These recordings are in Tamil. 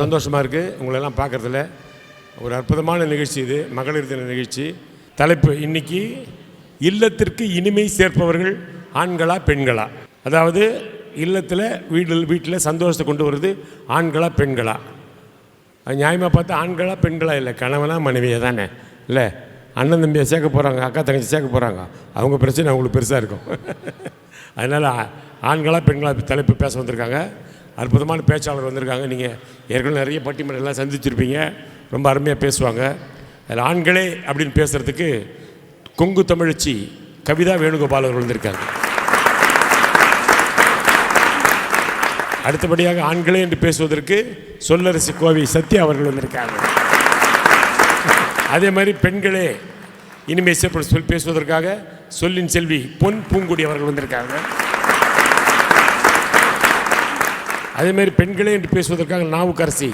சந்தோஷமாக இருக்குது உங்களெல்லாம் பார்க்குறதுல. ஒரு அற்புதமான நிகழ்ச்சி இது, மகளிர் தின நிகழ்ச்சி. தலைப்பு இன்றைக்கி இல்லத்திற்கு இனிமை சேர்ப்பவர்கள் ஆண்களா பெண்களா? அதாவது இல்லத்தில் வீட்டில் சந்தோஷத்தை கொண்டு வருது ஆண்களா பெண்களா? அது நியாயமாக பார்த்தா ஆண்களா பெண்களா இல்லை, கணவனா மனைவியை தானே இல்லை. அண்ணன் தம்பியை சேர்க்க போகிறாங்க, அக்கா தங்கச்சி சேர்க்க போகிறாங்க, அவங்க பிரச்சனை அவங்களுக்கு பெருசாக இருக்கும். அதனால் ஆண்களா பெண்களா தலைப்பு பேச வந்திருக்காங்க. அற்புதமான பேச்சாளர் வந்திருக்காங்க. நீங்கள் ஏற்கனவே நிறைய பட்டிமன்றம்லாம் சந்திச்சிருப்பீங்க, ரொம்ப அருமையாக பேசுவாங்க. அதில் ஆண்களே அப்படின்னு பேசுகிறதுக்கு கொங்கு தமிழச்சி கவிதா வேணுகோபால் அவர்கள் வந்திருக்காங்க. அடுத்தபடியாக ஆண்களே என்று பேசுவதற்கு சொல்லரசி கோவை சத்யா அவர்கள் வந்திருக்காங்க. அதே மாதிரி பெண்களே இனிமே பேசுவதற்காக சொல்லின் செல்வி பொன் பூங்குடி அவர்கள் வந்திருக்காங்க. அதே மாதிரி பெண்களே என்று பேசுவதற்காக நாவுக்கரசி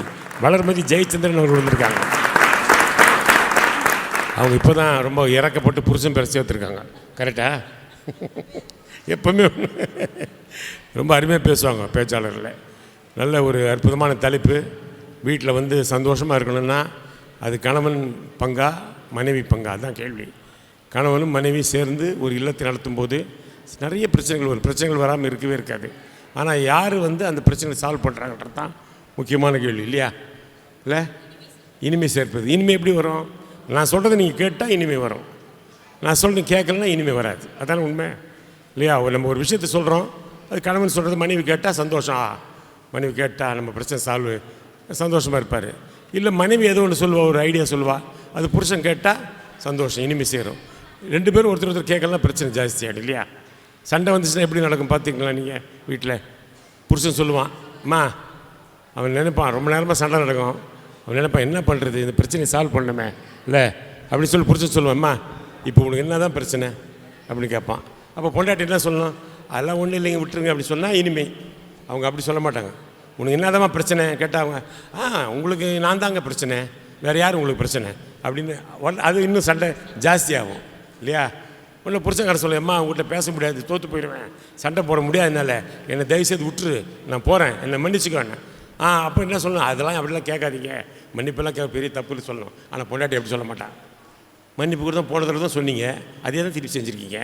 வளர்மதி ஜெயச்சந்திரன் அவர்கள் வந்திருக்காங்க. அவங்க இப்போ தான் ரொம்ப இறக்கப்பட்டு புருஷன் பேர சேர்த்துருக்காங்க. கரெக்டா? எப்பவுமே ரொம்ப அருமையாக பேசுவாங்க பேச்சாளர்கள். நல்ல ஒரு அற்புதமான தலைப்பு. வீட்டில் வந்து சந்தோஷமாக இருக்கணும்னா அது கணவன் பங்கா மனைவி பங்கா? அதுதான் கேள்வி. கணவனும் மனைவி சேர்ந்து ஒரு இல்லத்தை நடத்தும் போது நிறைய பிரச்சனைகள் வரும். பிரச்சனைகள் வராமல் இருக்கவே இருக்காது. ஆனால் யார் வந்து அந்த பிரச்சனைகளை சால்வ் பண்ணுறாங்கன்றது தான் முக்கியமான கேள்வி இல்லையா? இல்லை, இனிமை சேர்ப்பது. இனிமை எப்படி வரும்? நான் சொல்கிறத நீங்கள் கேட்டால் இனிமை வரும், நான் சொல்கிறது கேட்கலன்னா இனிமே வராது. அதான உண்மை இல்லையா? நம்ம ஒரு விஷயத்தை சொல்கிறோம், அது கணவன் சொல்கிறது மனைவி கேட்டால் சந்தோஷம், மனைவி கேட்டால் நம்ம பிரச்சனை சால்வ், சந்தோஷமாக இருப்பார். இல்லை மனைவி ஏதோ ஒன்று சொல்லுவா, ஒரு ஐடியா சொல்லுவா, அது புருஷன் கேட்டால் சந்தோஷம், இனிமே சேரும். ரெண்டு பேரும் ஒருத்தர் கேட்கலாம் பிரச்சனை ஜாஸ்தியாகிடும் இல்லையா? சண்டை வந்துச்சுன்னா எப்படி நடக்கும் பார்த்துங்களா? நீங்கள் வீட்டில் புருஷன் சொல்லுவான், அம்மா, அவன் நினைப்பான் ரொம்ப நேரமாக சண்டை நடக்கும், அவன் நினைப்பான் என்ன பண்ணுறது, இந்த பிரச்சனையை சால்வ் பண்ணணுமே இல்லை அப்படின்னு சொல்லி புருஷன் சொல்லுவான், அம்மா இப்போ உனக்கு என்ன தான் பிரச்சனை அப்படின்னு கேட்பான். அப்போ பொண்டாட்டி என்ன சொல்லணும், அதெல்லாம் ஒன்றும் இல்லைங்க விட்டுருங்க அப்படி சொன்னால் இனிமே. அவங்க அப்படி சொல்ல மாட்டாங்க. உனக்கு என்னதாம்மா பிரச்சனை கேட்டால் அவங்க உங்களுக்கு நான் தாங்க பிரச்சனை, வேறு யார் உங்களுக்கு பிரச்சனை அப்படின்னு. அது இன்னும் சண்டை ஜாஸ்தியாகும் இல்லையா? ஒன்று புருஷங்கார சொல்ல, அம்மா உங்கள்கிட்ட பேச முடியாது, தோற்று போயிடுவேன், சண்டை போட முடியாது, என்னால் என்னை தயவுசெய்து விட்டுரு, நான் போகிறேன், என்னை மன்னிச்சுக்கோண்ணே. அப்போ என்ன சொல்லணும், அதெல்லாம் அப்படிலாம் கேட்காதீங்க, மன்னிப்பெல்லாம் பெரிய தப்புன்னு சொல்லணும். ஆனால் பொண்டாட்டி அப்படி சொல்ல மாட்டான். மன்னிப்பு கூட தான் போன தடவை தான் சொன்னீங்க, அதே தான் திருப்பி செஞ்சுருக்கீங்க,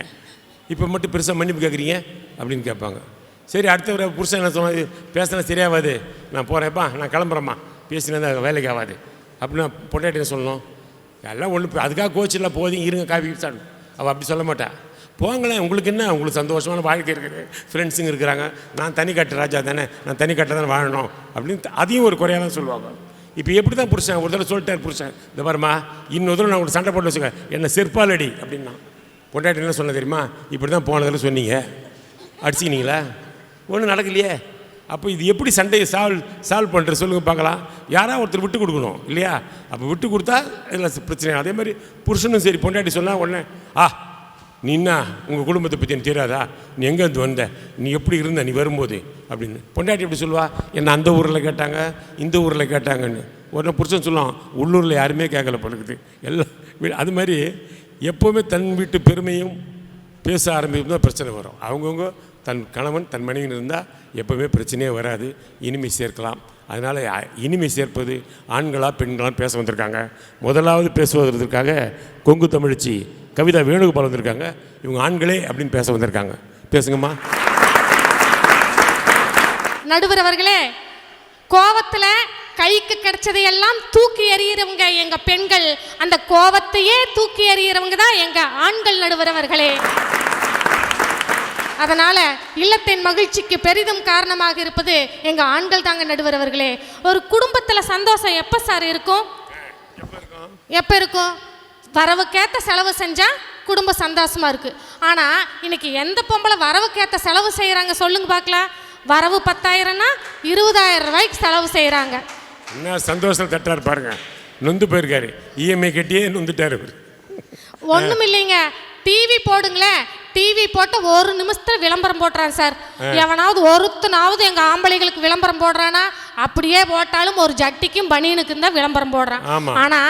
இப்போ மட்டும் பெருசாக மன்னிப்பு கேட்குறீங்க அப்படின்னு கேட்பாங்க. சரி, அடுத்த புருஷன் என்ன சொன்னாது, பேசினா சரியாகாது, நான் போகிறேன்ப்பா, நான் கிளம்புறேம்மா, பேசினா வேலைக்கு ஆகாது அப்படின்னா பொண்டாட்டி சொல்லணும், எல்லாம் ஒன்று அதுக்காக கோச்சிடலாம், போதிங்க இருங்க காஃபி சாப்பிடும். அவள் அப்படி சொல்ல மாட்டாள். போங்களேன், உங்களுக்கு என்ன, உங்களுக்கு சந்தோஷமான வாழ்க்கை இருக்குது, ஃப்ரெண்ட்ஸுங்க இருக்கிறாங்க, நான் தனி கட்டு ராஜா தானே, நான் தனி கட்டை தானே வாழணும் அப்படின்னு அதையும் ஒரு குறையாக தான் சொல்லுவாங்க. இப்போ எப்படி தான் புருஷன் ஒரு தடவை சொல்லிட்டார் புருஷன், இந்த பாருமா இன்னொரு தடவை நான் உங்களுக்கு சண்டை போட்டு வச்சுக்க, என்னை செருப்பால் அடி அப்படின்னா. பொண்டாட்டி என்ன சொன்ன தெரியுமா, இப்படி தான் போன தடவை சொன்னீங்க, அடிச்சிக்கினீங்களா, ஒன்றும் நடக்கலையே. அப்போ இது எப்படி சண்டையை சால்வ் பண்ணுறது சொல்லுங்கள் பார்க்கலாம். யாராவது ஒருத்தர் விட்டு கொடுக்கணும் இல்லையா? அப்போ விட்டு கொடுத்தா இதில் பிரச்சனை. அதே மாதிரி புருஷனும் சரி, பொண்டாட்டி சொன்னால் உடனே நீன்னா உங்கள் குடும்பத்தை பற்றி எனக்கு தெரியாதா, நீ எங்கேருந்து வந்த, நீ எப்படி இருந்த நீ வரும்போது அப்படின்னு. பொண்டாட்டி எப்படி சொல்லுவா, என்ன அந்த ஊரில் கேட்டாங்க இந்த ஊரில் கேட்டாங்கன்னு. உடனே புருஷன் சொல்லுவான், உள்ளூரில் யாருமே கேட்கல பழகுது எல்லாம். அது மாதிரி எப்போவுமே தன் வீட்டு பெருமையும் பேச ஆரம்பிக்கும் தான் பிரச்சனை வரும். அவங்கவுங்க தன் கணவன் தன் மனைவின்னு இருந்தால் எப்போவுமே பிரச்சனையே வராது, இனிமை சேர்க்கலாம். அதனால் இனிமை சேர்ப்பது ஆண்களா பெண்களாக பேச வந்திருக்காங்க. முதலாவது பேசுவதற்காக கொங்கு தமிழச்சி கவிதா வேணுகோபால் வந்திருக்காங்க. இவங்க ஆண்களே அப்படின்னு பேச வந்திருக்காங்க. பேசுங்கம்மா. நடுவர் அவர்களே, கோவத்தில் கைக்கு கிடைச்சதையெல்லாம் தூக்கி எறிகிறவங்க எங்க பெண்கள், அந்த கோவத்தையே தூக்கி எறிகிறவங்க தான் எங்க ஆண்கள். நடுவர் அவர்களே, அதனால இல்லத்தின் மகிழ்ச்சிக்கு பெரிதும் காரணமாக இருப்பது எங்க ஆண்கள் தாங்க. நடுவர் அவர்களே, ஒரு குடும்பத்தில் சந்தோஷம் எப்போ சார் இருக்கும்? எப்போ இருக்கும்? வரவுக்கேற்ற செலவு செஞ்சால் குடும்பம் சந்தோஷமா இருக்கு. ஆனால் இன்னைக்கு எந்த பொம்பளை வரவுக்கேற்ற செலவு செய்கிறாங்க சொல்லுங்க பார்க்கலாம்? வரவு 10,000னா 20,000 ரூபாய்க்கு செலவு செய்கிறாங்க. என்ன சந்தோஷம் தட்டார் பாருங்க, நொந்து போயிருக்காரு, இஎம்ஐ கட்டியே நொந்துட்டாரு. ஒன்றும் இல்லைங்க, டிவி போடுங்களேன், டிவி போட்டு ஒரு நிமிஷத்துல விளம்பரம் போடுறான் சார். எவனாவது ஒருத்தனாவது எங்க ஆம்பளைகளுக்கு விளம்பரம் போடுறானா? அப்படியே போட்டாலும் ஒரு ஜட்டிக்கும் பனியனுக்கும் தான் விளம்பரம் போடுறான். ஆனா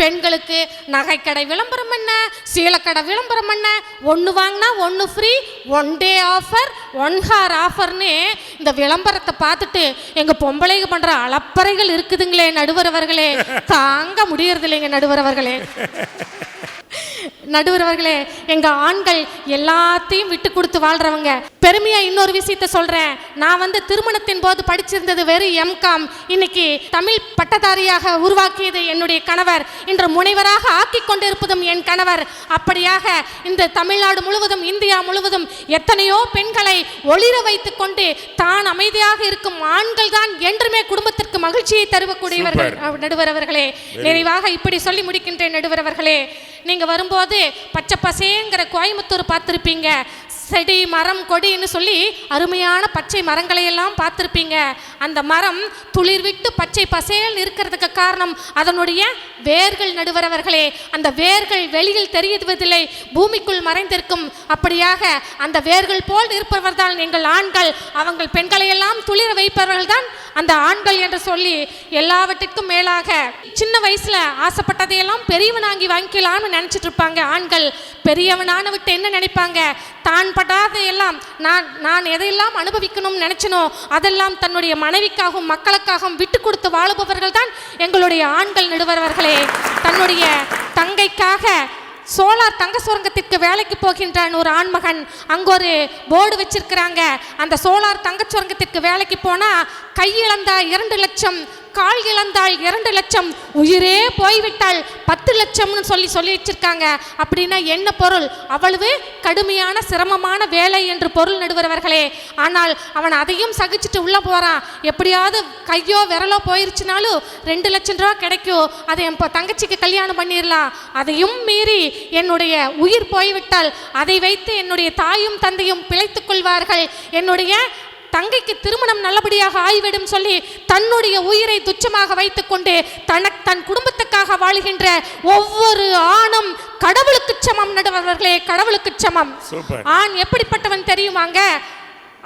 பெண்களுக்கு நகைக்கடை விளம்பரம் என்ன, சீலக்கடை விளம்பரம் என்ன, ஒன்று வாங்கினா ஒன்று ஃப்ரீ, 1 டே ஆஃபர், 1 ஹார் ஆஃபர்னு இந்த விளம்பரத்தை பார்த்துட்டு எங்க பொம்பளைங்க பண்ற அளப்பறைகள் இருக்குதுங்களே நடுவர் அவர்களே, தாங்க முடியறது இல்லைங்க நடுவர் அவர்களே. நடுவர் அவர்களே, எங்க ஆண்கள் எல்லாத்தையும் விட்டு கொடுத்து வாழ்றவங்க. பெருமையா இன்னொரு விஷயத்த சொல்றேன். நான் திருமணத்தின் போது படிச்சிருந்தது வெறும் எம்காம். இன்னைக்கு தமிழ் பட்டதாரியாக உருவாக்கியது என்னுடைய கணவர், இன்று முனைவராக ஆக்கி கொண்டிருப்பதும் என் கணவர். அப்படியாக இந்த தமிழ்நாடு முழுவதும், இந்தியா முழுவதும் எத்தனையோ பெண்களை ஒளிர வைத்துக் கொண்டு தான் அமைதியாக இருக்கும் ஆண்கள் தான் என்றுமே குடும்பத்திற்கு மகிழ்ச்சியை தருவக்கூடியவர்கள். நடுவர் அவர்களே, நிறைவாக இப்படி சொல்லி முடிக்கின்றேன். நடுவர் அவர்களே, நீங்க வரும்போது பச்சை பசேங்கிற கோயம்புத்தூர் பார்த்துருப்பீங்க. செடி மரம் கொடின்னு சொல்லி அருமையான பச்சை மரங்களை எல்லாம் பார்த்துருப்பீங்க. அந்த மரம் துளிர் விட்டு பச்சை பசேல் இருக்கிறதுக்கு காரணம் அதனுடைய வேர்கள். நடுவர் அவர்களே, அந்த வேர்கள் வெளியில் தெரிவதில்லை, பூமிக்குள் மறைந்திருக்கும். அப்படியாக அந்த வேர்கள் போல் இருப்பவர் தான் எங்கள் ஆண்கள். அவங்க பெண்களை எல்லாம் துளிர வைப்பவர்கள் தான் அந்த ஆண்கள் என்று சொல்லி, எல்லாவற்றிற்கும் மேலாக சின்ன வயசுல ஆசைப்பட்டதையெல்லாம் பெரியவனாங்கி வாங்கிக்கலாம்னு நினைச்சிட்டு இருப்பாங்க ஆண்கள். பெரியவனான விட்டு என்ன நினைப்பாங்க? தான் படாத எல்லாம் நான் எதையெல்லாம் அனுபவிக்கணும்னு நினைச்சனோ அதெல்லாம் தன்னுடைய மனைவிக்காகவும் மக்களுக்காகவும் விட்டு கொடுத்து வாழுபவர்கள் தான் எங்களுடைய ஆண்கள். நடுவர்களே, தன்னுடைய தங்கைக்காக சோலார் தங்க சுரங்கத்திற்கு வேலைக்கு போகின்றான் ஒரு ஆண்மகன். அங்கே ஒரு போர்டு வச்சிருக்கிறாங்க. அந்த சோலார் தங்க சுரங்கத்திற்கு வேலைக்கு போனா கை இழந்தா 2 லட்சம், கால் இழந்தால் 2 லட்சம், உயிரே போய்விட்டால் 10 லட்சம்னு சொல்லி வச்சிருக்காங்க. அப்படின்னா என்ன பொருள்? அவ்வளவு கடுமையான சிரமமான வேலை என்று பொருள். நடுவர்களே, ஆனால் அவன் அதையும் சகிச்சுட்டு உள்ள போறான். எப்படியாவது கையோ விரலோ போயிருச்சுனாலும் 2 லட்சம் ரூபா கிடைக்கும், அதை என் தங்கச்சிக்கு கல்யாணம் பண்ணிடலாம். அதையும் மீறி என்னுடைய உயிர் போய்விட்டால் அதை வைத்து என்னுடைய தாயும் தந்தையும் பிழைத்துக் கொள்வார்கள், என்னுடைய தங்கைக்கு திருமணம் நல்லபடியாக ஆய்விடும் சொல்லி தன்னுடைய உயிரை துச்சமாக வைத்துக்கொண்டு தன் குடும்பத்துக்காக வாழ்கின்ற ஒவ்வொரு ஆணும் கடவுளுக்கு சமம். நடுவர்களே, கடவுளுக்கு சமம். ஆண் எப்படிப்பட்டவன் தெரியுமாங்க?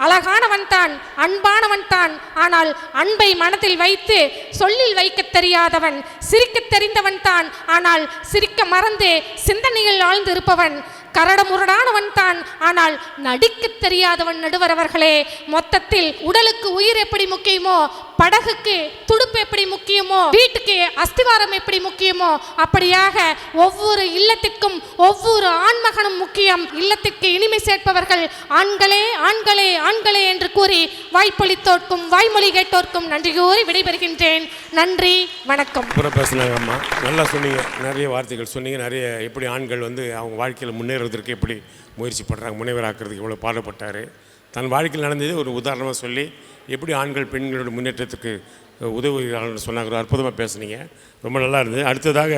அழகானவன் தான், அன்பானவன் தான். ஆனால் அன்பை மனதில் வைத்து சொல்லில் வைக்க தெரியாதவன். சிரிக்க தெரிந்தவன் தான், ஆனால் சிரிக்க மறந்து சிந்தனையில் ஆழ்ந்து இருப்பவன். கரடமுரடானவன் தான், ஆனால் நடிக்க தெரியாதவன். நடுவரவர்களே, மொத்தத்தில் உடலுக்கு உயிர் எப்படி முக்கியமோ, படகுக்கு துடுப்பு எப்படி முக்கியமோ, வீட்டுக்கு அஸ்திவாரம் எப்படி முக்கியமோ, அப்படியாக ஒவ்வொரு இல்லத்திற்கும் ஒவ்வொரு ஆண்மகனும் முக்கியம். இல்லத்திற்கு இனிமை சேர்ப்பவர்கள் ஆண்களே, ஆண்களே, ஆண்களே என்று கூறி வாய்ப்பொழித்தோர்க்கும் வாய்மொழி கேட்டோர்க்கும் நன்றி கூறி விடைபெறுகின்றேன். நன்றி, வணக்கம். பேசினாங்கம்மா, நல்லா சொன்னீங்க. நிறைய வார்த்தைகள் சொன்னீங்க. நிறைய எப்படி ஆண்கள் அவங்க வாழ்க்கையில் முன்னேறுவதற்கு எப்படி முயற்சி பண்ணுறாங்க, முனைவராக்கிறதுக்கு எவ்வளோ பாடுபட்டார், தன் வாழ்க்கையில் நடந்தது ஒரு உதாரணமாக சொல்லி எப்படி ஆண்கள் பெண்களோட முன்னேற்றத்துக்கு உதவுகிறார்கள் சொன்னாங்க. அற்புதமாக பேசுனீங்க, ரொம்ப நல்லா இருந்தது. அடுத்ததாக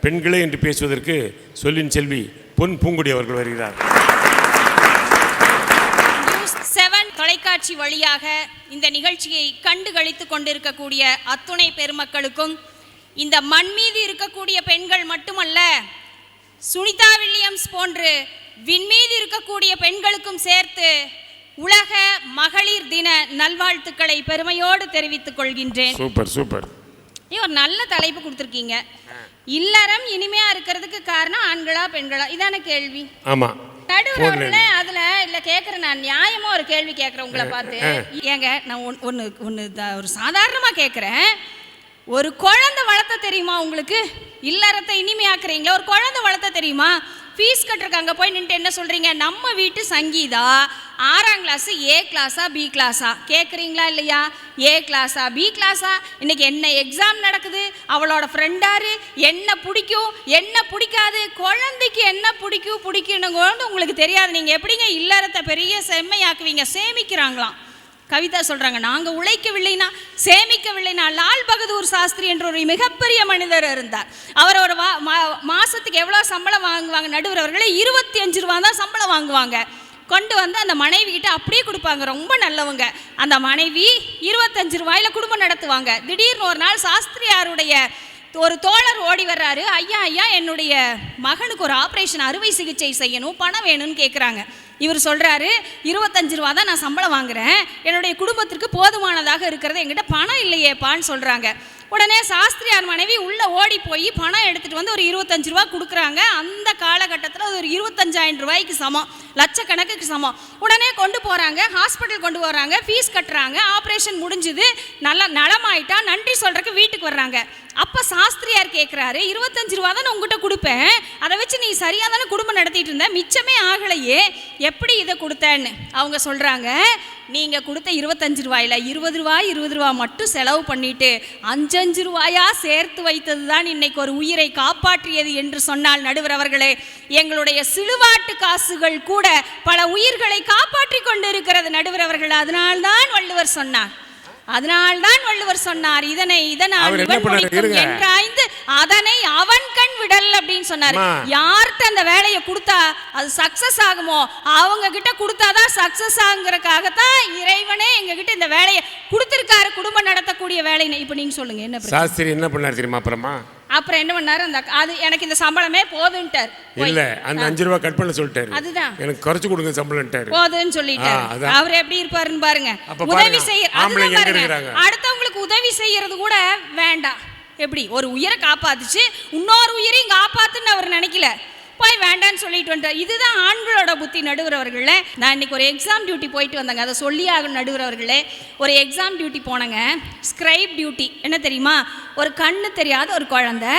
பெண்களே என்று பேசுவதற்கு சொல்லின் செல்வி பொன் பூங்குடி அவர்கள் வருகிறார். நியூஸ் 7 தொலைக்காட்சி வழியாக இந்த நிகழ்ச்சியை கண்டு களித்து கொண்டிருக்கக்கூடிய அத்துணை பெருமக்களுக்கும், இந்த மண் மீது இருக்கக்கூடிய பெண்கள் மட்டுமல்ல, சுனிதா வில்லியம்ஸ் போன்று விண்மீது இருக்கக்கூடிய பெண்களுக்கும் சேர்த்து உலக மகளிர் தின நல்வாழ்த்துக்களை பெருமையோடு தெரிவித்துக் கொள்கின்றேன். Super super. ஒரு நல்ல தலைப்பு கொடுத்துருக்கீங்க. இல்லறம் இனிமையா இருக்கிறதுக்கு காரணம் ஆண்களா பெண்களா? இதான கேள்வி. ஆமா, நடுவுல அதுல இல்ல கேட்கறேன். நான் நியாயமா ஒரு கேள்வி கேட்கறேன் உங்களை பார்த்து. ஏங்க, நான் ஒன்னு ஒரு சாதாரணமா கேட்கறேன். ஒரு குழந்தை வளர்த்த தெரியுமா உங்களுக்கு? இல்லறத்தை இனிமையாக்குறீங்களா? ஒரு குழந்தை வளர்த்த தெரியுமா? ஃபீஸ் கட்டுறக்காங்க போய் நின்று என்ன சொல்றீங்க? நம்ம வீட்டு சங்கீதா 6ஆம் கிளாஸ் ஏ கிளாஸா பி கிளாஸா கேட்குறீங்களா இல்லையா? ஏ கிளாஸா பி கிளாஸா? இன்னைக்கு என்ன எக்ஸாம் நடக்குது, அவளோட ஃப்ரெண்டாரு, என்ன பிடிக்கும் என்ன பிடிக்காது, குழந்தைக்கு என்ன பிடிக்குன்னு உங்களுக்கு தெரியாது. நீங்கள் எப்படிங்க இல்லறத்தை பெரிய செம்மையாக்குவீங்க? சேமிக்கிறாங்களாம். கவிதா சொல்றாங்க, நாங்க உழைக்கவில்லைனா சேமிக்கவில்லைனா. லால் பகதூர் சாஸ்திரி என்ற ஒரு மிகப்பெரிய மனிதர் இருந்தார். அவர் ஒரு மாசத்துக்கு எவ்வளவு சம்பளம் வாங்குவாங்க? நடுவர் அவர்களே 25 ரூபா தான் சம்பளம் வாங்குவாங்க. கொண்டு வந்து அந்த மனைவி கிட்ட அப்படியே கொடுப்பாங்க. ரொம்ப நல்லவங்க. அந்த மனைவி 25 ரூபாயில குடும்பம் நடத்துவாங்க. திடீர்னு ஒரு நாள் சாஸ்திரியாருடைய ஒரு தோழர் ஓடி வர்றாரு. ஐயா ஐயா, என்னுடைய மகனுக்கு ஒரு ஆப்ரேஷன், அறுவை சிகிச்சை செய்யணும், பணம் வேணும்னு கேட்குறாங்க. இவர் சொல்கிறாரு 25 ரூபா தான் நான் சம்பளம் வாங்குறேன், என்னுடைய குடும்பத்திற்கு போதுமானதாக இருக்கிறது, என்கிட்ட பணம் இல்லையேப்பான்னு சொல்கிறாங்க. உடனே சாஸ்திரியார் மனைவி உள்ளே ஓடி போய் பணம் எடுத்துகிட்டு வந்து ஒரு 25 ரூபா கொடுக்குறாங்க. அந்த காலகட்டத்தில் அது ஒரு 25,000 ரூபாய்க்கு சமம், லட்சக்கணக்குக்கு சமம். உடனே கொண்டு போகிறாங்க, ஹாஸ்பிட்டல் கொண்டு போகிறாங்க, ஃபீஸ் கட்டுறாங்க, ஆப்ரேஷன் முடிஞ்சுது, நல்லா நலமாயிட்டா, நன்றி சொல்கிறதுக்கு வீட்டுக்கு வர்றாங்க. அப்போ சாஸ்திரியார் கேட்குறாரு, 25 ரூபா தான் உங்ககிட்ட கொடுப்பேன், அதை வச்சு நீ சரியாக தானே குடும்பம் நடத்திட்டு இருந்த, மிச்சமே ஆகலையே, எப்படி இதை கொடுத்தேன்னு. அவங்க சொல்கிறாங்க, நீங்கள் கொடுத்த 25 ரூபாயில் 20 ரூபா மட்டும் செலவு பண்ணிட்டு 5 ரூபாயா சேர்த்து வைத்தது தான் இன்னைக்கு ஒரு உயிரை காப்பாற்றியது என்று சொன்னால் நடுவர் அவர்களே, எங்களுடைய சிலுவாட்டு காசுகள் கூட பல உயிர்களை காப்பாற்றி கொண்டு இருக்கிறது நடுவர் அவர்கள். அதனால்தான் வள்ளுவர் சொன்னார் இதனால் என்றாய்ந்து அதனை அவன் கண் விடல் அப்படின்னு சொன்னார். யார்கிட்ட அந்த வேலையை கொடுத்தா அது சக்சஸ் ஆகுமோ அவங்க கிட்ட கொடுத்தாதான் சக்சஸ் ஆகுறதுக்காகத்தான் இறைவனே எங்க கிட்ட இந்த வேலையை கொடுத்திருக்காரு, குடும்பம் நடத்தக்கூடிய வேலைன்னு. இப்ப நீங்க சொல்லுங்க என்ன சாஸ்திரி என்ன பண்ணாரு தெரியுமா? அப்புறம் என்ன பண்ணாரு, அந்த அது எனக்கு இந்த சம்பளமே போதுன்ட்டார். இல்ல அந்த 5 ரூபாய் கட் பண்ண சொல்லிட்டாரு, அதுதான் எனக்கு குறைச்சு கொடுங்க சம்பளம்ட்டாரு, போதுன்னு சொல்லிட்டாரு. அவர் எப்படி இருப்பாருன்னு பாருங்க. உதவி செய்ய அடுத்தவங்களுக்கு உதவி செய்யறது கூட வேண்டாம். எப்படி ஒரு உயிரை காப்பாத்துச்சு, இன்னொரு உயிரையும் காப்பாத்துன்னு அவர் நினைக்கல, போய் வேண்டான்னு சொல்லிட்டு வந்துட்டார். இதுதான் ஆண்களோட புத்தி நடுவர் அவர்களே. நான் இன்னைக்கு ஒரு எக்ஸாம் டியூட்டி போயிட்டு வந்தேங்க, அதை சொல்லி ஆகணும் நடுவர் அவர்களே. ஒரு எக்ஸாம் டியூட்டி போனேங்க, ஸ்கிரைப் டியூட்டி. என்ன தெரியுமா, ஒரு கண்ணு தெரியாத ஒரு குழந்தை,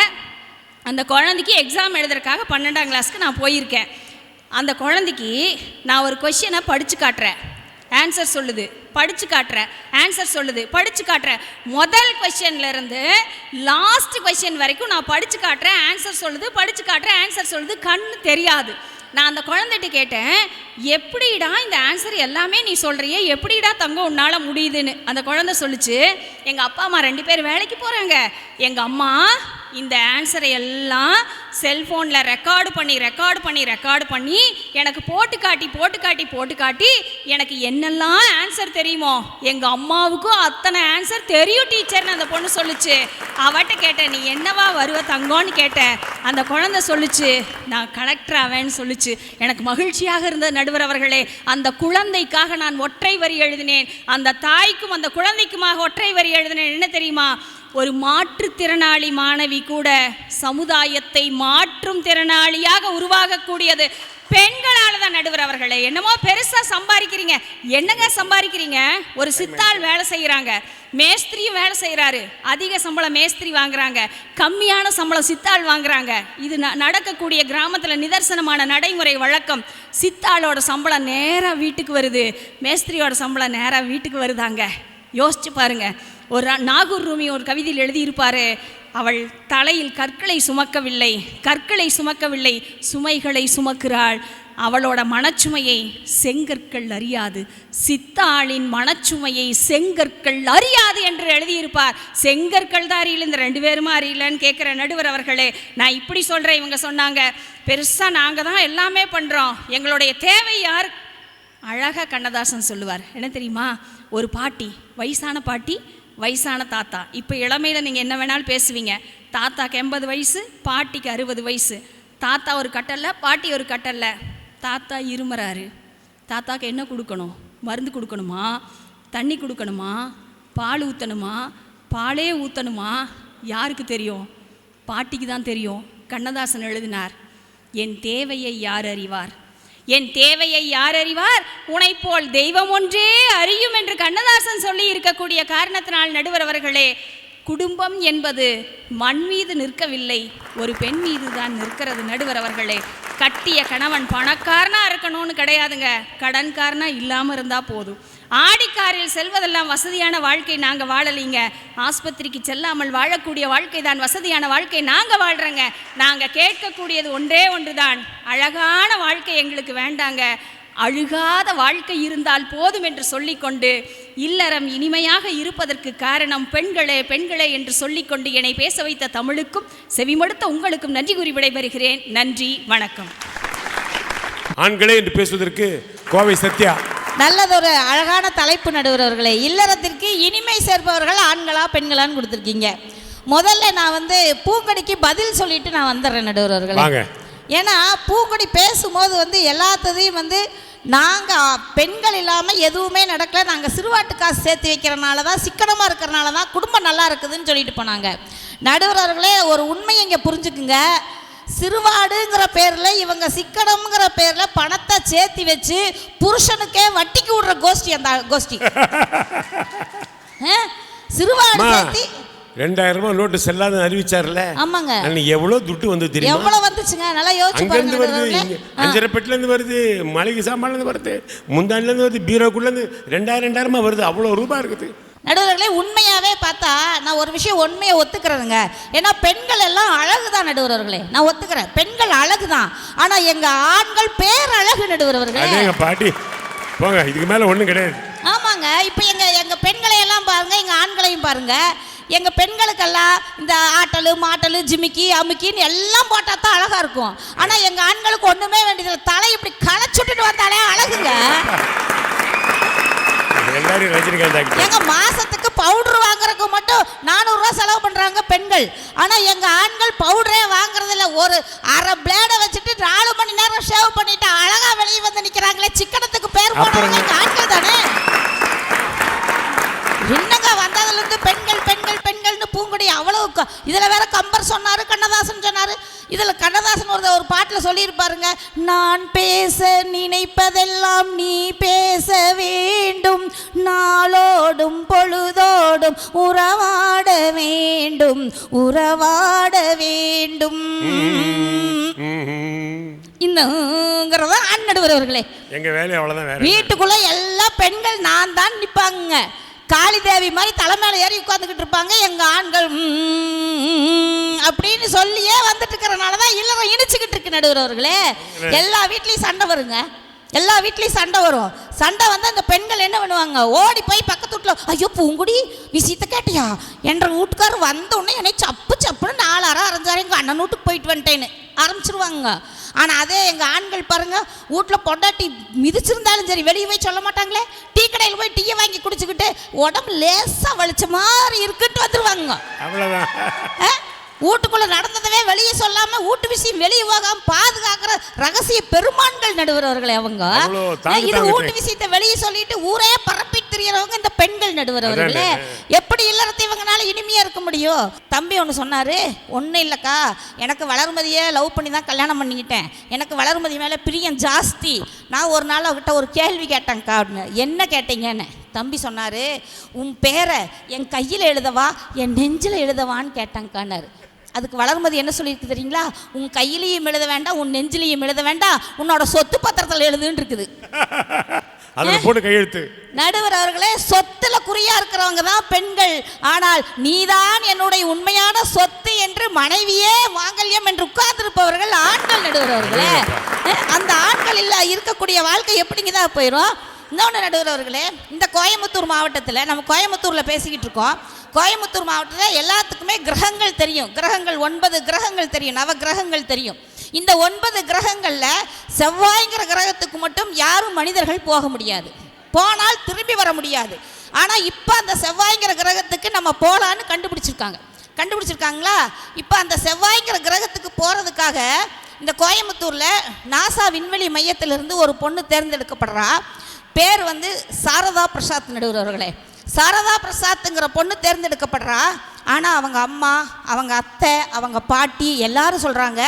அந்த குழந்தைக்கு எக்ஸாம் எழுதுறதுக்காக 12ஆம் கிளாஸ்க்கு நான் போயிருக்கேன். அந்த குழந்தைக்கு நான் ஒரு கொஸ்டினை படித்து காட்டுறேன், ஆன்சர் சொல்லுது, படித்து காட்டுறேன், ஆன்சர் சொல்லுது, படித்து காட்டுறேன். முதல் கொஸ்டின்லேருந்து லாஸ்ட் கொஸ்டின் வரைக்கும் நான் படித்து காட்டுறேன், ஆன்சர் சொல்லுது, படித்து காட்டுறேன், ஆன்சர் சொல்லுது, கண்ணு தெரியாது. நான் அந்த குழந்தைகிட்ட கேட்டேன், எப்படிடா இந்த ஆன்சர் எல்லாமே நீ சொல்கிறியே, எப்படிடா தங்கம் உன்னால் முடியுதுன்னு. அந்த குழந்தை சொல்லிச்சு, எங்கள் அப்பா அம்மா 2 பேர் வேலைக்கு போகிறாங்க, எங்கள் அம்மா இந்த ஆன்சரை எல்லாம் செல்ஃபோனில் ரெக்கார்டு பண்ணி எனக்கு போட்டு காட்டி எனக்கு என்னெல்லாம் ஆன்சர் தெரியுமோ எங்கள் அம்மாவுக்கும் அத்தனை ஆன்சர் தெரியும் டீச்சர்னு அந்த பொண்ணு சொல்லிச்சு. அவட்ட கேட்டேன், நீ என்னவா வருவ தங்கம்னு கேட்டேன். அந்த குழந்தை சொல்லிச்சு, நான் கலெக்டர் ஆவேன்னு சொல்லிச்சு. எனக்கு மகிழ்ச்சியாக இருந்த நடுவர் அவர்களே, அந்த குழந்தைக்காக நான் ஒற்றை வரி எழுதினேன், அந்த தாய்க்கும் அந்த குழந்தைக்குமாக ஒற்றை வரி எழுதினேன். என்ன தெரியுமா, ஒரு மாற்றுத்திறனாளி மாணவி கூட சமுதாயத்தை மாற்றும் திறனாளியாக உருவாகக்கூடியது பெண்களால் தான் நடுவர் அவர்களே. என்னமோ பெருசாக சம்பாதிக்கிறீங்க, என்னங்க சம்பாதிக்கிறீங்க? ஒரு சித்தாள் வேலை செய்கிறாங்க, மேஸ்திரியும் வேலை செய்கிறாரு, அதிக சம்பளம் மேஸ்திரி வாங்குறாங்க, கம்மியான சம்பளம் சித்தாள் வாங்குறாங்க. இது நடக்கக்கூடிய கிராமத்தில் நிதர்சனமான நடைமுறை வழக்கம். சித்தாளோட சம்பளம் நேராக வீட்டுக்கு வருது, மேஸ்திரியோட சம்பளம் நேராக வீட்டுக்கு வருதாங்க. யோசிச்சு பாருங்க. ஒரு நாகூர் ரூமி ஒரு கவிதையில் எழுதியிருப்பாரு, அவள் தலையில் கற்களை சுமக்கவில்லை சுமைகளை சுமக்கிறாள், அவளோட மனச்சுமையை செங்கற்கள் அறியாது, சித்தாளின் மனச்சுமையை செங்கற்கள் அறியாது என்று எழுதியிருப்பார். செங்கற்கள் தான் அறியல, இந்த 2 பேருமா அறியலன்னு கேட்குற நடுவர் அவர்களே. நான் இப்படி சொல்கிறேன், இவங்க சொன்னாங்க பெருசாக நாங்கள் தான் எல்லாமே பண்ணுறோம், எங்களுடைய தேவை யார்? அழகாக கண்ணதாசன் சொல்லுவார், என்ன தெரியுமா, ஒரு பாட்டி, வயசான பாட்டி, வயசான தாத்தா. இப்போ இளமையில் நீங்கள் என்ன வேணாலும் பேசுவீங்க. தாத்தாக்கு 80 வயசு, பாட்டிக்கு 60 வயசு. தாத்தா ஒரு கட்டலில், பாட்டி ஒரு கட்டலில். தாத்தா இருமுறாரு, தாத்தாக்கு என்ன கொடுக்கணும்? மருந்து கொடுக்கணுமா, தண்ணி கொடுக்கணுமா, பால் ஊற்றணுமா, பாலே ஊற்றணுமா? யாருக்கு தெரியும்? பாட்டிக்கு தான் தெரியும். கண்ணதாசன் எழுதினார், என் தேவையை யார் அறிவார், என் தேவையை யார் அறிவார், உனைப்போல் தெய்வம் ஒன்றே அறியும் என்று கண்ணதாசன் சொல்லி இருக்கக்கூடிய காரணத்தினால் நடுவர் அவர்களே, குடும்பம் என்பது மண் மீது நிற்கவில்லை, ஒரு பெண் மீது தான் நிற்கிறது நடுவர் அவர்களே. கட்டிய கணவன் பணக்காரனா இருக்கணும்னு கிடையாதுங்க, கடன்காரனா இல்லாமல் இருந்தால் போதும். ஆடிக்காரில் செல்வதெல்லாம் வசதியான வாழ்க்கை நாங்கள் வாழலைங்க, ஆஸ்பத்திரிக்கு செல்லாமல் வாழக்கூடிய வாழ்க்கை தான் வசதியான வாழ்க்கை நாங்கள் வாழ்கிறோங்க. நாங்கள் கேட்கக்கூடியது ஒன்றே ஒன்று தான், அழகான வாழ்க்கை எங்களுக்கு வேண்டாங்க, அழுகாத வாழ்க்கை இருந்தால் போதும் என்று சொல்லிக்கொண்டு, இல்லறம் இனிமையாக இருப்பதற்கு காரணம் பெண்களே என்று சொல்லிக்கொண்டு என்னை பேச வைத்த தமிழுக்கும் செவிமடுத்த உங்களுக்கும் நன்றி கூறி விடைபெறுகிறேன். நன்றி, வணக்கம். ஆண்களே என்று பேசுவதற்கு கோவை சத்யா நல்லதொரு அழகான தலைப்பு நடுவர் அவர்களே. இல்லறத்திற்கு இனிமை சேர்ப்பவர்கள் ஆண்களா பெண்களான்னு கொடுத்துருக்கீங்க. முதல்ல நான் பூங்கடிக்கு பதில் சொல்லிட்டு நான் வந்துடுறேன் நடுவர் அவர்களே. ஏன்னா பூங்கொடி பேசும்போது வந்து எல்லாத்தையும் வந்து நாங்கள் பெண்கள் இல்லாமல் எதுவுமே நடக்கல, நாங்கள் சிறுவாட்டு காசு சேர்த்து வைக்கிறனால தான், சிக்கனமாக இருக்கிறனால தான் குடும்பம் நல்லா இருக்குதுன்னு சொல்லிட்டு போனாங்க. நடுவர் அவர்களே, ஒரு உண்மையை இங்கே புரிஞ்சுக்குங்க. சிறுவாடுங்கிற பேரில் இவங்க சிக்கனம்ங்கிற பேரில் பணத்தை சேர்த்து வச்சு புருஷனுக்கே வட்டிக்கு விடுற கோஷ்டி அந்த கோஷ்டி. சிறுவாடு சேர்த்து 2000 ரூபாய் நோட்டு செல்லாத அறிவிச்சார்ல. ஆமாங்க. அன்னைக்கு எவ்வளவு துட்டு வந்து தெரியுமா? எவ்வளவு வந்துச்சுங்க? நல்லா யோசிச்சு அங்கிருந்து வருது, பாருங்க. அஞ்சரைப்பேட்டில இருந்து வருது, மளிகை சாமான்ல இருந்து வருது, முந்தாண்டில இருந்து வருது, பீரோக்குள்ள இருந்து 2000 வருது. அவ்வளவு ரூபாய் இருக்குது. நடுவர்களே, உண்மையாவே பார்த்தா நான் ஒரு விஷயம் உண்மையை ஒத்துக்கிறேங்க. ஏன்னா பெண்கள் எல்லாம் அழகுதான் நடுவர்களே, நான் ஒத்துக்கிறேன், பெண்கள் அழகுதான். ஆனா எங்க ஆண்கள் பேரழகு நடுவர்களே. அதேங்க பாட்டி போங்க, இதுக்கு மேல ஒண்ணும் கிடையாது. ஆமாங்க. இப்போ எங்க பெண்களை எல்லாம் பாருங்க, எங்க ஆண்களையும் பாருங்க. எங்க பெண்களுக்கெல்லாம் இந்த ஆட்டலு மாட்டலு ஜிமிக்கி அமுக்கின்னு எல்லாம் போட்டா தான் அழகா இருக்கும். ஆனா எங்க ஆண்களுக்கு ஒண்ணுமே வேண்டியதில்லை, தலை இப்படி களைச்சுட்டு வந்தாலே அழகுங்க. எல்லாரும் ரஜினிகாந்த் எங்க மாசத்துக்கு பவுடர் வாங்குறதுக்கு மட்டும் 400 ரூபாய் செலவு பண்றாங்க பெண்கள். ஆனா எங்க ஆண்கள் பவுடரே வாங்குறது இல்ல, ஒரு அரை பிளேட வச்சுட்டு 4 மணி நேரம் ஷேவ் பண்ணிட்டு அழகா வெளியே வந்து நிக்கிறாங்களே. சிக்கனத்துக்கு பேர் போடுறவங்க எங்க ஆண்கள் தானே. என்னங்க வந்ததுல இருந்து பெண்கள் பெண்கள் பெண்கள்னு பூங்குடி அவ்வளவு. இதுல வேற கம்பர் சொன்னாரு, கண்ணதாசன் சொன்னாரு. இதுல கண்ணதாசன் ஒரு பாட்டுல சொல்லியிருப்பாருங்க, நான் பேச நினைப்பதெல்லாம் நீ பேச வேண்டும், நாளோடும் பொழுதோடும் உறவாட வேண்டும், உறவாட வேண்டும். இன்னுங்கிறதா அண்ணடுவர் அவர்களே. எங்க வேலை அவ்வளவுதான். வீட்டுக்குள்ள எல்லா பெண்கள் நான் தான் நிப்பாங்க, காளி தேவி மாதிரி தலைமையில ஏறி உட்கார்ந்துக்கிட்டு இருப்பாங்க. எங்க ஆண்கள் அப்படின்னு சொல்லியே வந்துட்டு இருக்கிறனாலதான் இல்லறம் இடிச்சுக்கிட்டு இருக்கு நடுவர் அவர்களே. எல்லா வீட்லயும் சண்டை வருங்க, எல்லா வீட்லயும் சண்டை வரும். சண்டை வந்து அந்த பெண்கள் என்ன பண்ணுவாங்க, ஓடி போய் பக்கத்து வீட்டுல, ஐயோ பூங்குடி விஷயத்த கேட்டியா என்ற வீட்டுக்காரர் வந்த உடனே என்னை சப்பு சப்புன்னு 4 அரை அரைஞ்சாரு, எங்க அண்ணன் வீட்டுக்கு போயிட்டு வந்துட்டேன்னு ஆரம்பிச்சிருவாங்க. ஆனா அதே எங்க ஆண்கள் பாருங்க, வீட்டுல பொண்டாட்டி மிதிச்சிருந்தாலும் சரி வெளியே போய் சொல்ல மாட்டாங்களே. டீ கடையில் போய் டீயை வாங்கி குடிச்சுக்கிட்டு உடம்பு லேசா வலிச்ச மாதிரி இருக்குன்னு வந்துருவாங்க. அவ்வளவுதான். வீட்டுக்குள்ள நடந்ததவே வெளியே சொல்லாம வீட்டு விஷயம் வெளியே போகாம பாதுகாக்கிற ரகசிய பெருமான்கள் நடுவரவர்களே அவங்க. இது வீட்டு விஷயத்தை வெளியே சொல்லிட்டு ஊரே பரப்பி திரியறவங்க இந்த பெண்கள் நடுவரவர்களே. எப்படி இல்லறத்தை இவங்கனால இனிமையா இருக்க முடியும்? தம்பி ஒன்று சொன்னாரு, ஒன்றும் இல்லைக்கா, எனக்கு வளர்மதியை லவ் பண்ணி தான் கல்யாணம் பண்ணிக்கிட்டேன், எனக்கு வளர்மதி மேலே பிரியம் ஜாஸ்தி. நான் ஒரு நாள் அவகிட்ட ஒரு கேள்வி கேட்டேங்க்கா அப்படின்னு. என்ன கேட்டீங்கன்னு தம்பி சொன்னாரு, உன் பேரை என் கையில் எழுதவா என் நெஞ்சில் எழுதவான்னு கேட்டாங்க்கான்னாரு. அதுக்கு வளர்மதி என்ன சொல்லியிருக்கு தெரியுங்களா, உன் கையிலையும் எழுத வேண்டாம், உன் நெஞ்சிலையும் எழுத வேண்டாம், உன்னோட சொத்து பத்திரத்தில் எழுதுன்னு இருக்குது. கையெழுத்து. நடுவர் அவர்களே, சொத்துல குறியா இருக்கிறவங்க தான் பெண்கள். ஆனால் நீதான் என்னுடைய உண்மையான சொத்து என்று மனைவியே மாங்கல்யம் என்று உட்கார்ந்திருப்பவர்கள் ஆண்கள் நடுவர் அவர்களே. அந்த ஆண்கள் இல்ல இருக்கக்கூடிய வாழ்க்கை எப்படிங்கதான் போயிடும். இன்னொன்று நடுவர் அவர்களே, இந்த கோயம்புத்தூர் மாவட்டத்தில், நம்ம கோயம்புத்தூரில் பேசிக்கிட்டு இருக்கோம், கோயம்புத்தூர் மாவட்டத்தில் எல்லாத்துக்குமே கிரகங்கள் தெரியும். கிரகங்கள் 9 கிரகங்கள் தெரியும், நவ கிரகங்கள் தெரியும். இந்த 9 கிரகங்களில் செவ்வாய்ங்கிற கிரகத்துக்கு மட்டும் யாரும் மனிதர்கள் போக முடியாது, போனால் திரும்பி வர முடியாது. ஆனால் இப்போ அந்த செவ்வாய்ங்கிற கிரகத்துக்கு நம்ம போகலான்னு கண்டுபிடிச்சிருக்காங்களா? இப்போ அந்த செவ்வாய்ங்கிற கிரகத்துக்கு போகிறதுக்காக இந்த கோயம்புத்தூரில் நாசா விண்வெளி மையத்திலிருந்து ஒரு பொண்ணு தேர்ந்தெடுக்கப்படுறா. பேர் வந்து சாரதா பிரசாத் நடுவர் அவர்களே. சாரதா பிரசாத்துங்கிற பொண்ணு தேர்ந்தெடுக்கப்படுறா. ஆனால் அவங்க அம்மா, அவங்க அத்தை, அவங்க பாட்டி எல்லாரும் சொல்கிறாங்க,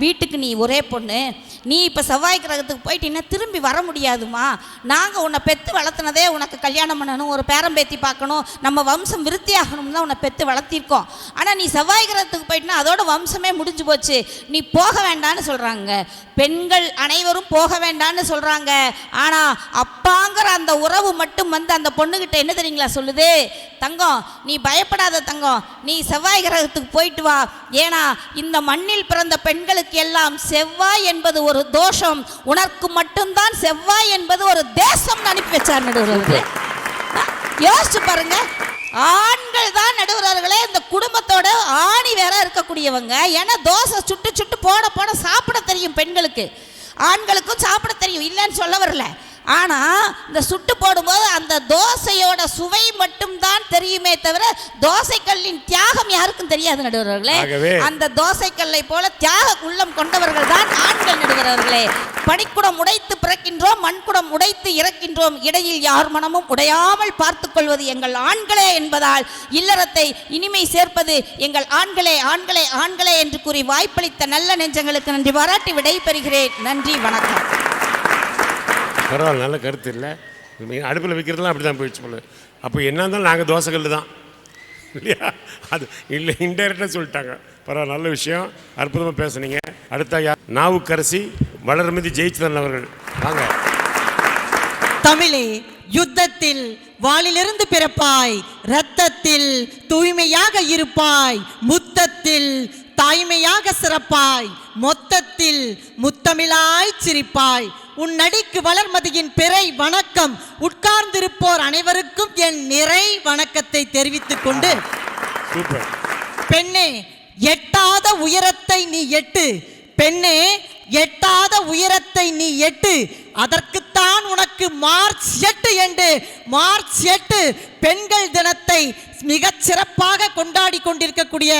வீட்டுக்கு நீ ஒரே பொண்ணு, நீ இப்போ செவ்வாய் கிரகத்துக்கு போயிட்டீங்கன்னா திரும்பி வர முடியாதுமா, நாங்கள் உன்னை பெற்று வளர்த்துனதே உனக்கு கல்யாணம் பண்ணணும், ஒரு பேரம்பேத்தி பார்க்கணும், நம்ம வம்சம் விருத்தி ஆகணும் தான் உன்னை பெற்று வளர்த்திருக்கோம். ஆனால் நீ செவ்வாய் கிரகத்துக்கு போயிட்டுனா அதோட வம்சமே முடிஞ்சு போச்சு, நீ போக வேண்டான்னு சொல்கிறாங்க. பெண்கள் அனைவரும் போக வேண்டான்னு சொல்கிறாங்க. ஆனால் அப்பாங்கிற அந்த உறவு மட்டும் வந்து அந்த பொண்ணுக்கிட்ட என்ன தெரியுங்களா சொல்லுது, தங்கம் நீ பயப்படாத தங்கம், நீ செவ்வாய் கிரகத்துக்கு போயிட்டு வா, ஏன்னா இந்த மண்ணில் பிறந்த பெண்களுக்கு எல்லாம் செவ்வாய் என்பது ஒரு தோஷம், உனக்கு மட்டும்தான் செவ்வாய் என்பது ஒரு தேசம் அனுப்பி வச்சார் நடுவர்களே. யோசிச்சு பாருங்க, ஆண்கள் தான் நடுவர்களே இந்த குடும்பத்தோட ஆணி வேற இருக்கக்கூடியவங்க. ஏன்னா தோசை சுட்டு சுட்டு போட போட சாப்பிட தெரியும் பெண்களுக்கு, ஆண்களுக்கும் சாப்பிட தெரியும், இல்லைன்னு சொல்ல வரல. ஆனா இந்த சுட்டு போடும்போது அந்த தோசையோட சுவை மட்டும்தான் தெரியுமே தவிர தோசைக்கல்லின் தியாகம் யாருக்கும் தெரியாது நடுவர்களே. அந்த தோசைக்கல்லை போல தியாக உள்ளம் கொண்டவர்கள் தான் ஆண்கள் நடுவர்களே. பனிக்குடம் உடைத்து பிறக்கின்றோம், மண்குடம் உடைத்து இறக்கின்றோம், இடையில் யார் மனமும் உடையாமல் பார்த்து கொள்வது எங்கள் ஆண்களே என்பதால் இல்லறத்தை இனிமை சேர்ப்பது எங்கள் ஆண்களே ஆண்களே ஆண்களே என்று கூறி வாய்ப்பளித்த நல்ல நெஞ்சங்களுக்கு நன்றி பாராட்டி விடைபெறுகிறேன். நன்றி, வணக்கம். பரவாயில்ல, நல்ல கருத்து இல்லை. அடுப்பில் வைக்கிறதுலாம் அப்படி தான் போயிடுச்சு போல. அப்போ என்ன இருந்தாலும் நாங்கள் தோசைக்கல் தான் இல்லையா? அது இல்லை, இன்டைரக்டாக சொல்லிட்டாங்க. பரவாயில்ல, நல்ல விஷயம், அற்புதமாக பேசுனீங்க. அடுத்த யார்? நாவுக்கரசி வளர்மதி ஜெயிச்சதன் அவர்கள், வாங்க. தமிழே, யுத்தத்தில் வாளிலிருந்து பிறப்பாய், இரத்தத்தில் தூய்மையாக இருப்பாய், முத்தத்தில் தாய்மையாக சிறப்பாய், மொத்தத்தில் முத்தமிழாய் சிரிப்பாய். உன் நடிக்கு வளர்மதியின் பிறை வணக்கம். உட்கார்ந்திருப்போர் அனைவருக்கும் என் நிறை வணக்கத்தை தெரிவித்துக் கொண்டு, பெண்ணே எட்டாத உயரத்தை நீ எட்டு, பெண்ணே எட்டாத உயரத்தை நீ எட்டு, அதற்குத்தான் உனக்கு மார்ச் 8 என்று மார்ச் 8 பெண்கள் தினத்தை மிகச் சிறப்பாக கொண்டாடி கொண்டிருக்கக்கூடிய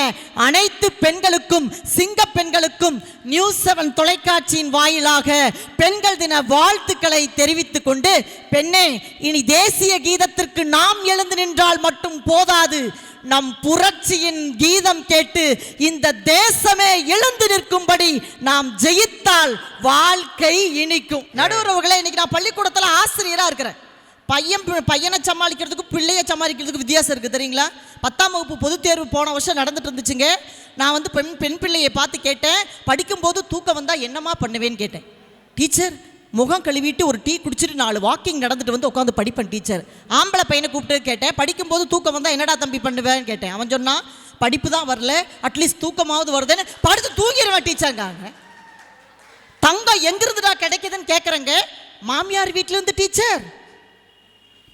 அனைத்து பெண்களுக்கும், சிங்க பெண்களுக்கும் நியூஸ் 7 தொலைக்காட்சியின் வாயிலாக பெண்கள் தின வாழ்த்துக்களை தெரிவித்துக் கொண்டு, பெண்ணே இனி தேசிய கீதத்திற்கு நாம் எழுந்து நின்றால் மட்டும் போதாது, நம் புரட்சியின் கீதம் கேட்டு இந்த தேசமே எழுந்து நிற்கும்படி நாம் ஜெயித்தால் வாழ்க்கை இனிக்கும். நடுவர்களே, இன்னைக்கு நான் பள்ளிக்கூடத்தில் ஆசிரியராக இருக்கிறேன். பையனை சமாளிக்கிறதுக்கும் பிள்ளையை சமாளிக்கிறதுக்கு வித்தியாசம் இருக்குது தெரியுங்களா? 10ஆம் வகுப்பு பொதுத் தேர்வு போன வருஷம் நடந்துட்டு இருந்துச்சுங்க. நான் வந்து பெண் பிள்ளையை பார்த்து கேட்டேன், படிக்கும்போது தூக்கம் வந்தால் என்னமா பண்ணுவேன்னு கேட்டேன். டீச்சர், முகம் கழுவிட்டு ஒரு டீ குடிச்சிட்டு 4 வாக்கிங் நடந்துட்டு வந்து உட்காந்து படிப்பேன் டீச்சர். ஆம்பளை பையனை கூப்பிட்டு கேட்டேன், படிக்கும்போது தூக்கம் வந்தால் என்னடா தம்பி பண்ணுவேன்னு கேட்டேன். அவன் சொன்னான், படிப்பு தான் வரல, அட்லீஸ்ட் தூக்கமாவது வருதுன்னு படுத்து தூங்கிடுவேன் டீச்சருங்காங்க. தங்கம் எங்கிருந்துடா கிடைக்குதுன்னு கேட்குறேங்க. மாமியார் வீட்டிலேருந்து டீச்சர்.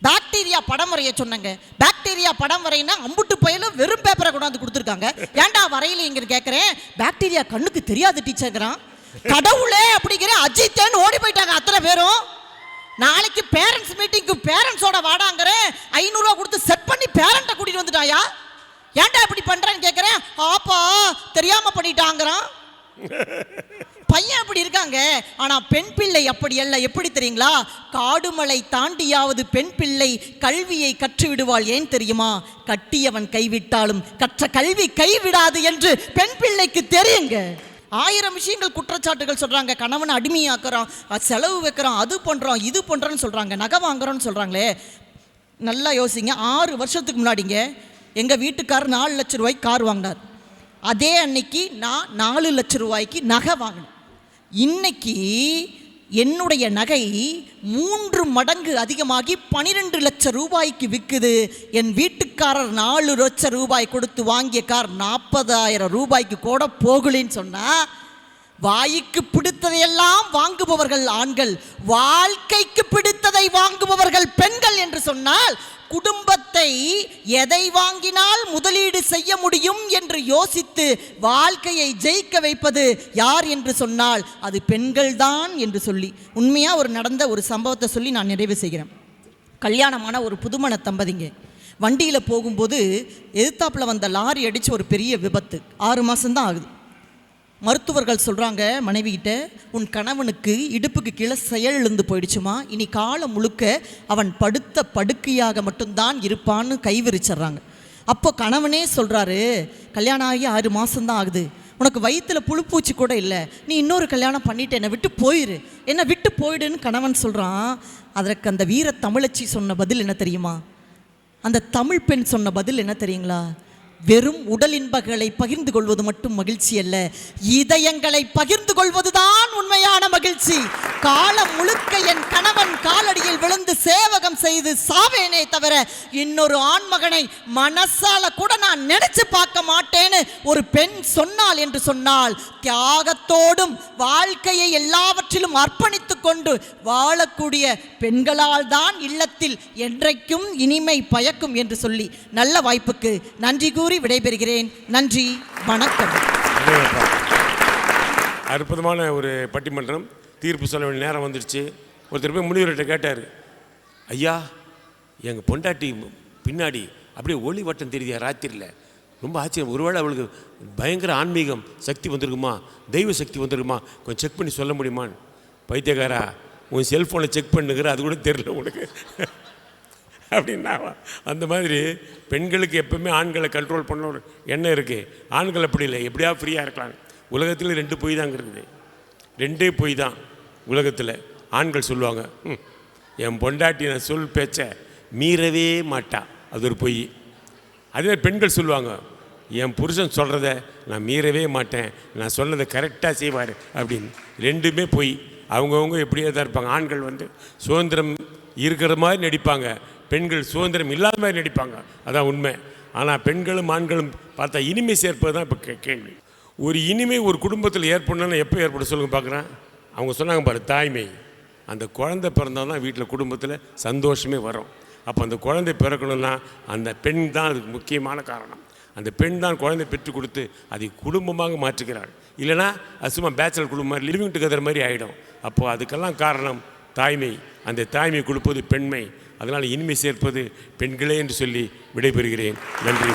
பாக்டீரியா படம் வரைய சொன்னாங்க. பாக்டீரியா படம் வரையினா அம்புட்டு பயிலும் வெறும் பேப்பரை கொண்டாந்து கொடுத்துருக்காங்க. ஏன்டா வரையில இங்க கேட்குறேன். பாக்டீரியா கண்ணுக்கு தெரியாது டீச்சர்ங்கிறான். கடவுளே அப்படிங்கிற அஜித்தேன்னு ஓடி போயிட்டாங்க அத்தனை பேரும். நாளைக்கு பேரண்ட்ஸ் மீட்டிங்க்கு பேரண்ட்ஸோட வாடாங்கிறேன். 500 ரூபா கொடுத்து செட் பண்ணி பேரண்ட்டை கூட்டிட்டு வந்துட்டாயா. ஏன்டா இப்படி பண்றேன்னு கேட்குறேன். ஆப்பா தெரியாம பண்ணிட்டாங்கிறான். பையன் அப்படி இருக்காங்க. ஆனா பெண் பிள்ளை அப்படி அல்ல. எப்படி தெரியுங்களா? காடுமலை தாண்டியாவது பெண் பிள்ளை கல்வியை கற்று விடுவாள். ஏன் தெரியுமா? கட்டியவன் கைவிட்டாலும் கற்ற கல்வி கைவிடாது என்று பெண் பிள்ளைக்கு தெரியுங்க. 1000 விஷயங்கள் குற்றச்சாட்டுகள் சொல்றாங்க. கணவனை அடிமையாக்குறோம், செலவு வைக்கிறோம், அது பண்றோம், இது பண்றோன்னு சொல்றாங்க, நகை வாங்குறோன்னு சொல்றாங்களே. நல்லா யோசிங்க. 6 வருஷத்துக்கு முன்னாடிங்க எங்க வீட்டுக்காரர் 4 லட்சம் ரூபாய்க்கு கார் வாங்கினார். அதே அன்னைக்கு நான் 4 லட்சம் ரூபாய்க்கு நகை வாங்கினேன். இன்னைக்கு என்னுடைய நகை 3 மடங்கு அதிகமாகி 12 லட்சம் ரூபாய்க்கு விற்குது. என் வீட்டுக்காரர் 4 லட்சம் ரூபாய் கொடுத்து வாங்கிய கார் 40,000 ரூபாய்க்கு கூட போகலின்னு சொன்னா, வாய்க்கு பிடித்ததையெல்லாம் வாங்குபவர்கள் ஆண்கள், வாழ்க்கைக்கு பிடித்ததை வாங்குபவர்கள் பெண்கள் என்று சொன்னால், குடும்பத்தை எதை வாங்கினால் முதலீடு செய்ய முடியும் என்று யோசித்து வாழ்க்கையை ஜெயிக்க வைப்பது யார் என்று சொன்னால் அது பெண்கள் தான் என்று சொல்லி உண்மையாக நடந்த ஒரு சம்பவத்தை சொல்லி நான் நிறைவு செய்கிறேன். கல்யாணமான ஒரு புதுமண தம்பதிங்க வண்டியில் போகும்போது எதிர்த்தாப்பில் வந்த லாரி அடித்து ஒரு பெரிய விபத்து. 6 மாதம்தான் ஆகுது. மருத்துவர்கள் சொல்கிறாங்க மனைவிகிட்ட, உன் கணவனுக்கு இடுப்புக்கு கீழே செயலிழந்து போயிடுச்சுமா, இனி காலம் முழுக்க அவன் படுத்த படுக்கையாக மட்டும்தான் இருப்பான்னு கைவிரிச்சிட்றாங்க. அப்போ கணவனே சொல்கிறாரு, கல்யாணம் ஆகி 6 மாதம்தான் ஆகுது, உனக்கு வயிற்றில் புழுப்பூச்சி கூட இல்லை, நீ இன்னொரு கல்யாணம் பண்ணிவிட்டு என்னை விட்டு போயிரு, என்னை விட்டு போயிடுன்னு கணவன் சொல்கிறான். அதற்கு அந்த வீர தமிழச்சி சொன்ன பதில் என்ன தெரியுமா? அந்த தமிழ் பெண் சொன்ன பதில் என்ன தெரியுங்களா? வெறும் உடல் இன்பங்களை பகிர்ந்து கொள்வது மட்டும் மகிழ்ச்சி அல்ல, இதயங்களை பகிர்ந்து கொள்வதுதான் உண்மையான மகிழ்ச்சி. காலம் முழுக்க என் கணவன் காலடியில் விழுந்து சேவகம் செய்து சாவேனே தவிர இன்னொரு ஆண்மகனை மனசால கூட நான் நினைச்சு பார்க்க மாட்டேன்னு ஒரு பெண் சொன்னாள் என்று சொன்னால், தியாகத்தோடும் வாழ்க்கையை எல்லாவற்றிலும் அர்ப்பணித்துக் கொண்டு வாழக்கூடிய பெண்களால் தான் இல்லத்தில் என்றைக்கும் இனிமை பயக்கும் என்று சொல்லி நல்ல வாய்ப்புக்கு நன்றி கூறி விடைபெறுகிறேன். நன்றி, வணக்கம். அற்புதமான ஒரு பட்டிமன்றம். தீர்ப்பு சொல்ல வேண்டிய நேரம் வந்துடுச்சு. ஒருத்தர் போய் முனிவர்கிட்ட கேட்டார், ஐயா எங்கள் பொண்டாட்டி பின்னாடி அப்படியே ஒளி வட்டம் தெரியுதா ராத்திரியில், ரொம்ப ஆச்சரியம், ஒருவேளை அவளுக்கு பயங்கர ஆன்மீகம் சக்தி வந்திருக்குமா, தெய்வ சக்தி வந்திருக்குமா, கொஞ்சம் செக் பண்ணி சொல்ல முடியுமான்னு. பைத்தியக்காரா, உன் செல்ஃபோனை செக் பண்ணுங்கிற, அது கூட தெரியல உனக்கு அப்படின்னா. அந்த மாதிரி பெண்களுக்கு எப்பவுமே ஆண்களை கண்ட்ரோல் பண்ண ஒரு எண்ணம் இருக்குது. ஆண்கள் அப்படி இல்லை, எப்படியா ஃப்ரீயாக இருக்கலாம். உலகத்தில் 2 பொய் தாங்க இருக்குது, 2 பொய் தான் உலகத்தில். ஆண்கள் சொல்லுவாங்க, என் பொண்டாட்டி நான் சொல் பேச்ச மீறவே மாட்டா, அது ஒரு பொய். அதே பெண்கள் சொல்லுவாங்க, என் புருஷன் சொல்கிறத நான் மீறவே மாட்டேன், நான் சொன்னதை கரெக்டாக செய்வார் அப்படின்னு. 2மே பொய். அவங்கவுங்க எப்படியே தான் இருப்பாங்க. ஆண்கள் வந்து சுதந்திரம் இருக்கிற மாதிரி நடிப்பாங்க, பெண்கள் சுதந்திரம் இல்லாத மாதிரி நடிப்பாங்க, அதான் உண்மை. ஆனால் பெண்களும் ஆண்களும் பார்த்தா இனிமை சேர்ப்பது தான் இப்போ கேள்வி. ஒரு இனிமை ஒரு குடும்பத்தில் ஏற்படணும்னா எப்போ ஏற்பட சொல்லுங்க பார்க்குறேன். அவங்க சொன்னாங்க பாரு, தாய்மை. அந்த குழந்தை பிறந்தால் தான் வீட்டில் குடும்பத்தில் சந்தோஷமே வரும். அப்போ அந்த குழந்தை பிறக்கணும்னா அந்த பெண் தான் அதுக்கு முக்கியமான காரணம். அந்த பெண் தான் குழந்தை பெற்றுக் கொடுத்து அதை குடும்பமாக மாற்றுகிறாள். இல்லைனா அது சும்மா பேச்சுலர் குடும்பம் லிவிங் டுகெதர் மாதிரி ஆகிடும். அப்போது அதுக்கெல்லாம் காரணம் தாய்மை. அந்த தாய்மை கொடுப்பது பெண்மை. அதனால் இனிமை சேர்ப்பது பெண்களே என்று சொல்லி விடைபெறுகிறேன். நன்றி.